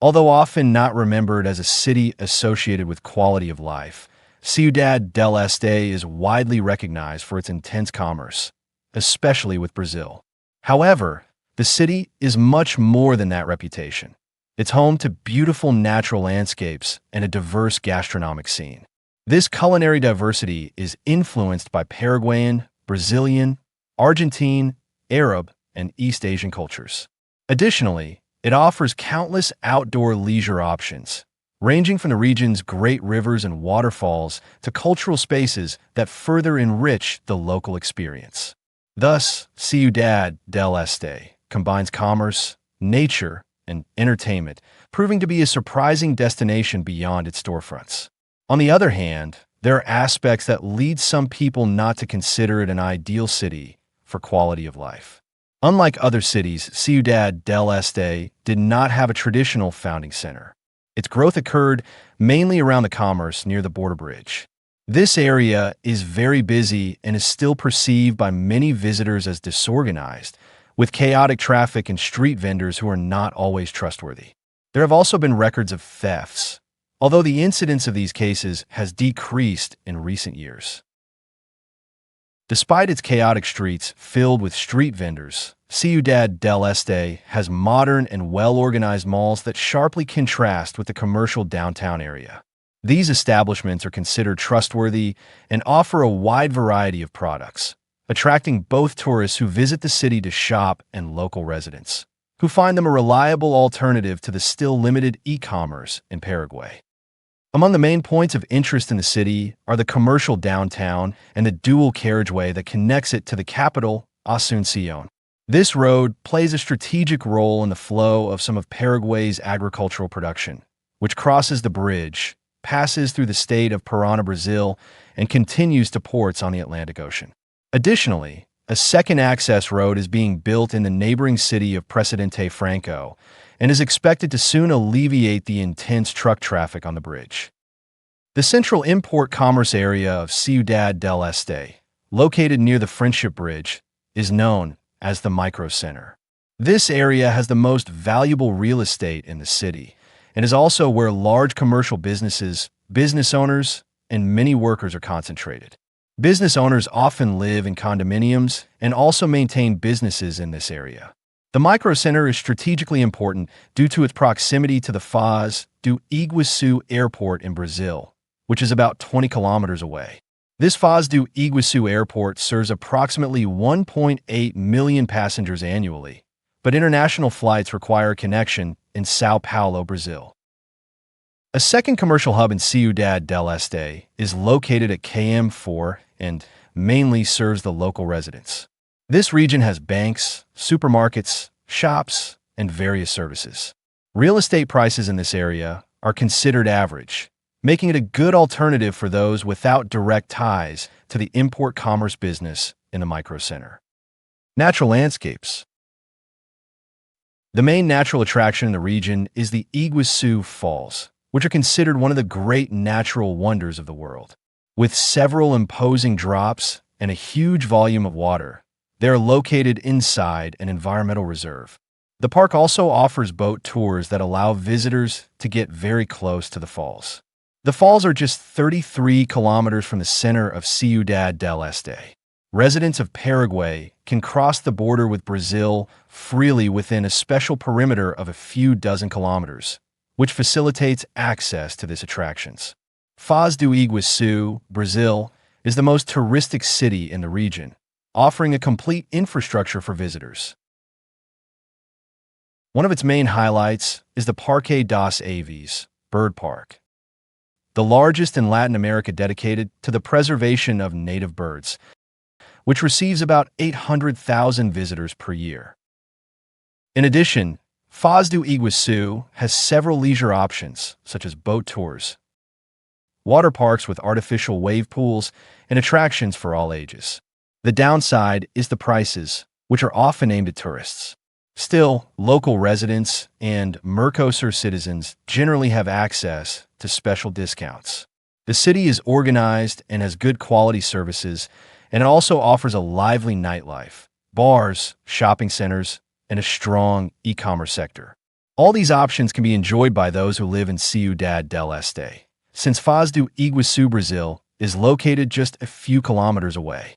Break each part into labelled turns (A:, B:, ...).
A: Although often not remembered as a city associated with quality of life, Ciudad del Este is widely recognized for its intense commerce, especially with Brazil. However, the city is much more than that reputation. It's home to beautiful natural landscapes and a diverse gastronomic scene. This culinary diversity is influenced by Paraguayan, Brazilian, Argentine, Arab, and East Asian cultures. Additionally, it offers countless outdoor leisure options, ranging from the region's great rivers and waterfalls to cultural spaces that further enrich the local experience. Thus, Ciudad del Este combines commerce, nature, and entertainment, proving to be a surprising destination beyond its storefronts. On the other hand, there are aspects that lead some people not to consider it an ideal city for quality of life. Unlike other cities, Ciudad del Este did not have a traditional founding center. Its growth occurred mainly around the commerce near the border bridge. This area is very busy and is still perceived by many visitors as disorganized, with chaotic traffic and street vendors who are not always trustworthy. There have also been records of thefts, although the incidence of these cases has decreased in recent years. Despite its chaotic streets filled with street vendors, Ciudad del Este has modern and well-organized malls that sharply contrast with the commercial downtown area. These establishments are considered trustworthy and offer a wide variety of products, attracting both tourists who visit the city to shop and local residents, who find them a reliable alternative to the still limited e-commerce in Paraguay. Among the main points of interest in the city are the commercial downtown and the dual carriageway that connects it to the capital, Asunción. This road plays a strategic role in the flow of some of Paraguay's agricultural production, which crosses the bridge, passes through the state of Paraná, Brazil, and continues to ports on the Atlantic Ocean. Additionally, a second access road is being built in the neighboring city of Presidente Franco and is expected to soon alleviate the intense truck traffic on the bridge. The central import commerce area of Ciudad del Este, located near the Friendship Bridge, is known as the Micro Center. This area has the most valuable real estate in the city and is also where large commercial businesses, business owners, and many workers are concentrated. Business owners often live in condominiums and also maintain businesses in this area. The microcenter is strategically important due to its proximity to the Foz do Iguaçu airport in Brazil, which is about 20 kilometers away. This Foz do Iguaçu airport serves approximately 1.8 million passengers annually, but international flights require a connection in São Paulo, Brazil. A second commercial hub in Ciudad del Este is located at KM4 and mainly serves the local residents. This region has banks, supermarkets, shops, and various services. Real estate prices in this area are considered average, making it a good alternative for those without direct ties to the import commerce business in the microcenter. Natural landscapes. The main natural attraction in the region is the Iguaçu Falls, which are considered one of the great natural wonders of the world. With several imposing drops and a huge volume of water, they are located inside an environmental reserve. The park also offers boat tours that allow visitors to get very close to the falls. The falls are just 33 kilometers from the center of Ciudad del Este. Residents of Paraguay can cross the border with Brazil freely within a special perimeter of a few dozen kilometers, which facilitates access to these attractions. Foz do Iguaçu, Brazil, is the most touristic city in the region, offering a complete infrastructure for visitors. One of its main highlights is the Parque das Aves, Bird Park, the largest in Latin America dedicated to the preservation of native birds, which receives about 800,000 visitors per year. In addition, Foz do Iguaçu has several leisure options, such as boat tours, water parks with artificial wave pools, and attractions for all ages. The downside is the prices, which are often aimed at tourists. Still, local residents and Mercosur citizens generally have access to special discounts. The city is organized and has good quality services, and it also offers a lively nightlife, bars, shopping centers, and a strong e-commerce sector. All these options can be enjoyed by those who live in Ciudad del Este, since Foz do Iguaçu, Brazil, is located just a few kilometers away.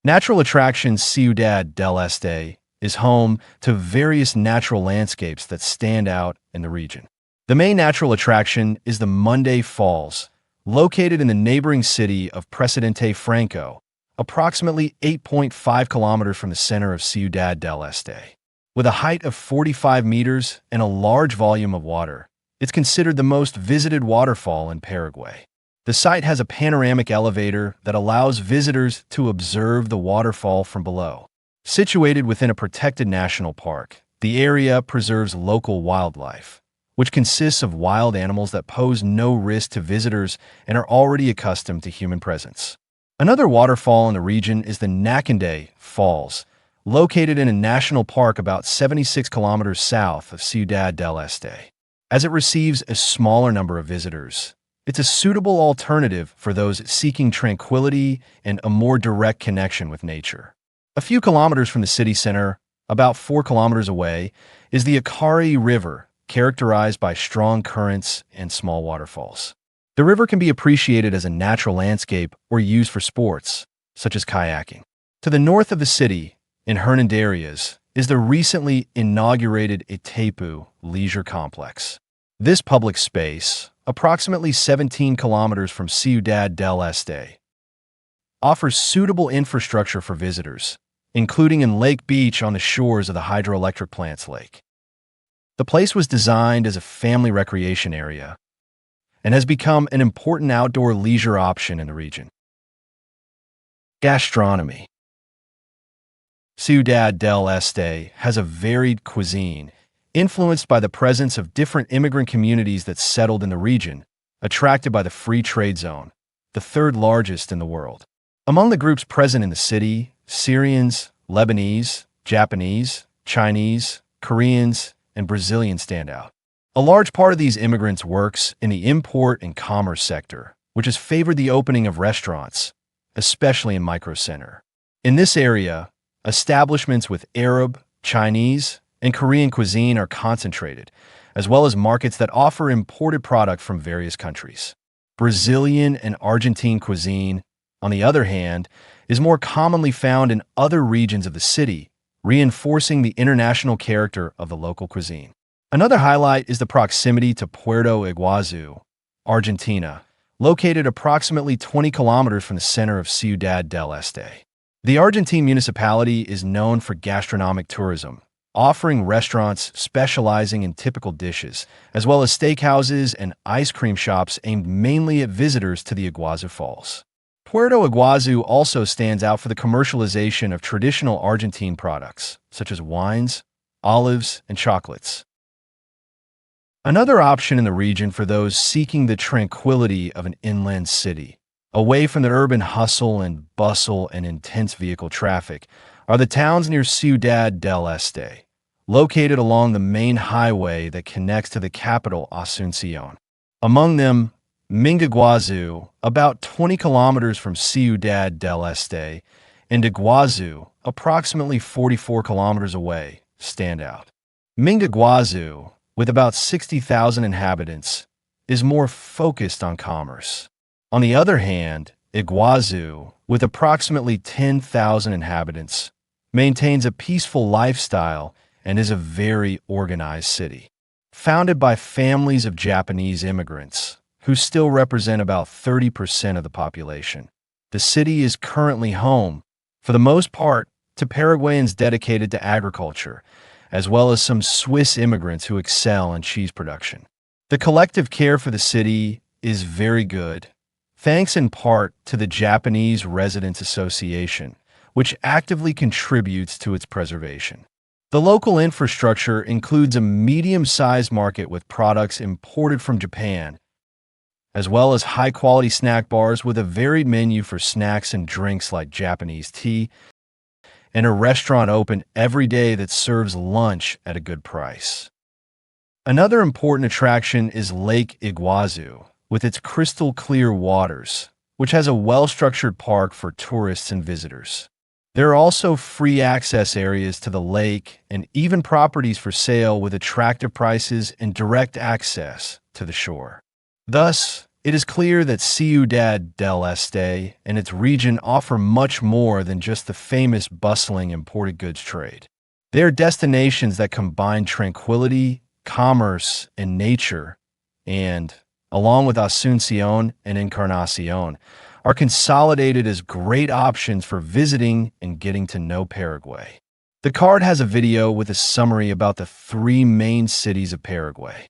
A: Natural attractions. Ciudad del Este is home to various natural landscapes that stand out in the region. The main natural attraction is the Munday Falls, located in the neighboring city of Presidente Franco, approximately 8.5 kilometers from the center of Ciudad del Este. With a height of 45 meters and a large volume of water, it's considered the most visited waterfall in Paraguay. The site has a panoramic elevator that allows visitors to observe the waterfall from below. Situated within a protected national park, the area preserves local wildlife, which consists of wild animals that pose no risk to visitors and are already accustomed to human presence. Another waterfall in the region is the Nakandé Falls, located in a national park about 76 kilometers south of Ciudad del Este. As it receives a smaller number of visitors, it's a suitable alternative for those seeking tranquility and a more direct connection with nature. A few kilometers from the city center, about 4 kilometers away, is the Acari River, characterized by strong currents and small waterfalls. The river can be appreciated as a natural landscape or used for sports, such as kayaking. To the north of the city, in Hernandarias, is the recently inaugurated Itaipu Leisure Complex. This public space, approximately 17 kilometers from Ciudad del Este, offers suitable infrastructure for visitors, including in Lake Beach on the shores of the hydroelectric plant's lake. The place was designed as a family recreation area and has become an important outdoor leisure option in the region. Gastronomy. Ciudad del Este has a varied cuisine, influenced by the presence of different immigrant communities that settled in the region, attracted by the free trade zone, the third largest in the world. Among the groups present in the city, Syrians, Lebanese, Japanese, Chinese, Koreans, and Brazilians stand out. A large part of these immigrants works in the import and commerce sector, which has favored the opening of restaurants, especially in Micro Center. In this area, establishments with Arab, Chinese, and Korean cuisine are concentrated, as well as markets that offer imported product from various countries. Brazilian and Argentine cuisine, on the other hand, is more commonly found in other regions of the city, reinforcing the international character of the local cuisine. Another highlight is the proximity to Puerto Iguazu, Argentina, located approximately 20 kilometers from the center of Ciudad del Este. The Argentine municipality is known for gastronomic tourism, offering restaurants specializing in typical dishes, as well as steakhouses and ice cream shops aimed mainly at visitors to the Iguazu Falls. Puerto Iguazu also stands out for the commercialization of traditional Argentine products, such as wines, olives, and chocolates. Another option in the region for those seeking the tranquility of an inland city, away from the urban hustle and bustle and intense vehicle traffic, are the towns near Ciudad del Este, located along the main highway that connects to the capital Asunción. Among them, Mingaguazu, about 20 kilometers from Ciudad del Este, and Iguazu, approximately 44 kilometers away, stand out. Mingaguazu, with about 60,000 inhabitants, is more focused on commerce. On the other hand, Iguazu, with approximately 10,000 inhabitants, maintains a peaceful lifestyle and is a very organized city. Founded by families of Japanese immigrants, who still represent about 30% of the population, the city is currently home, for the most part, to Paraguayans dedicated to agriculture, as well as some Swiss immigrants who excel in cheese production. The collective care for the city is very good, thanks in part to the Japanese Residents Association, which actively contributes to its preservation. The local infrastructure includes a medium-sized market with products imported from Japan, as well as high-quality snack bars with a varied menu for snacks and drinks like Japanese tea, and a restaurant open every day that serves lunch at a good price. Another important attraction is Lake Iguazu, with its crystal-clear waters, which has a well-structured park for tourists and visitors. There are also free access areas to the lake and even properties for sale with attractive prices and direct access to the shore. Thus, it is clear that Ciudad del Este and its region offer much more than just the famous bustling imported goods trade. They are destinations that combine tranquility, commerce, and nature, and, along with Asunción and Encarnación, are consolidated as great options for visiting and getting to know Paraguay. The card has a video with a summary about the three main cities of Paraguay.